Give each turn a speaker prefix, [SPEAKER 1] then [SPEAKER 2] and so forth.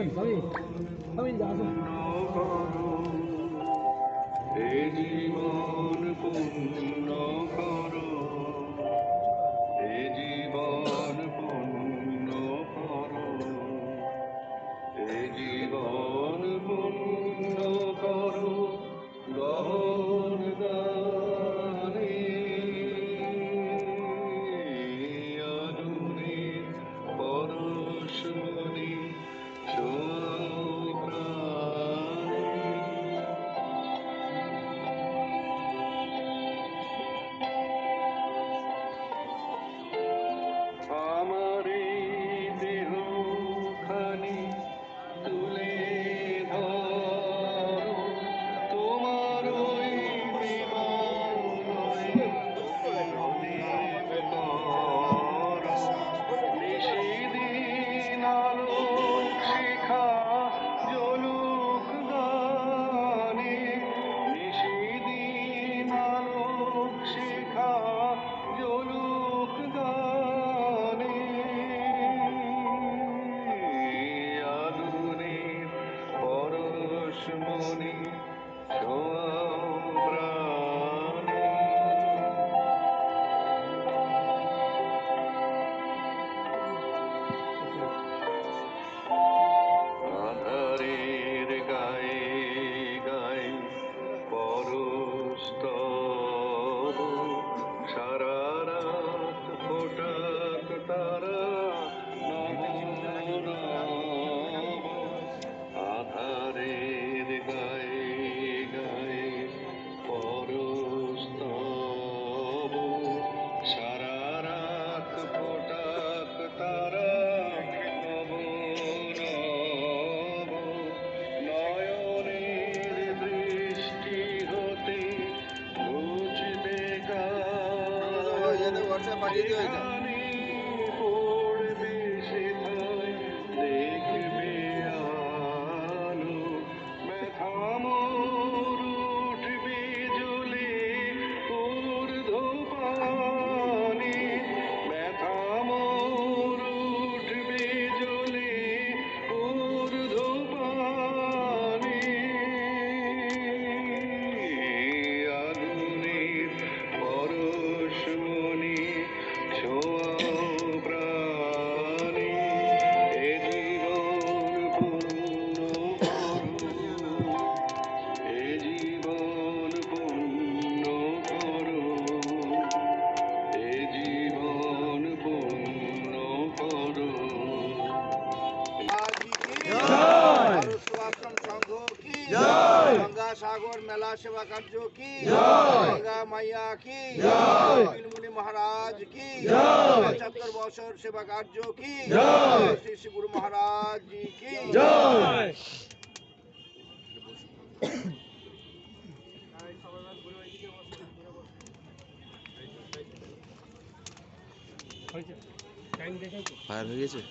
[SPEAKER 1] এ জীবন পূর্ণ করো, এ জীবন পূর্ণ করো, এ জীবন পূর্ণ করো গহন গানে। আগুনে পরশমণি ছোঁয়াও প্রাণে। আমার এই দেহখানি তুলে ধরো, তোমার ওই বিমানয় প্রদীপ করো। নিশিদিন আলোক শিখা জ্বলুক গানে, নিশিদিন আলোক শিখা জ্বলুক গানে। আগুনের পরশমণি ছোঁয়াও প্রাণে। আঁধারের গায়ে গায়ে পরশ তব, সারা রাত ফোটাক তারা নব নব। আঁধারের গায়ে গায়ে পরশ তব, সারা রাত ফোটাক তারা নব নব। নয়নের দৃষ্টি হতে ঘুচবে যেখানে পড়বে সেথায় দেখবে আলো। ব্যথা মোর উঠবে জ্বলে ঊর্ধ্বপানে, ব্যথা মোর উঠবে জ্বলে ঊর্ধ্বপানে। আগুনের পরশমণি ছোঁয়াও প্রাণে। এ জীবন পূর্ণ করো, এ জীবন পূর্ণ করো, এ জীবন পূর্ণ করো।
[SPEAKER 2] आश्रम संघ की गंगा सागर मेला सेवा कार्य की गंगा मैया की मुनि महाराज की 75 बছর सेवा कार्य की श्री श्री गुरु महाराज जी की जय।
[SPEAKER 3] ফায়ার হয়ে গেছে।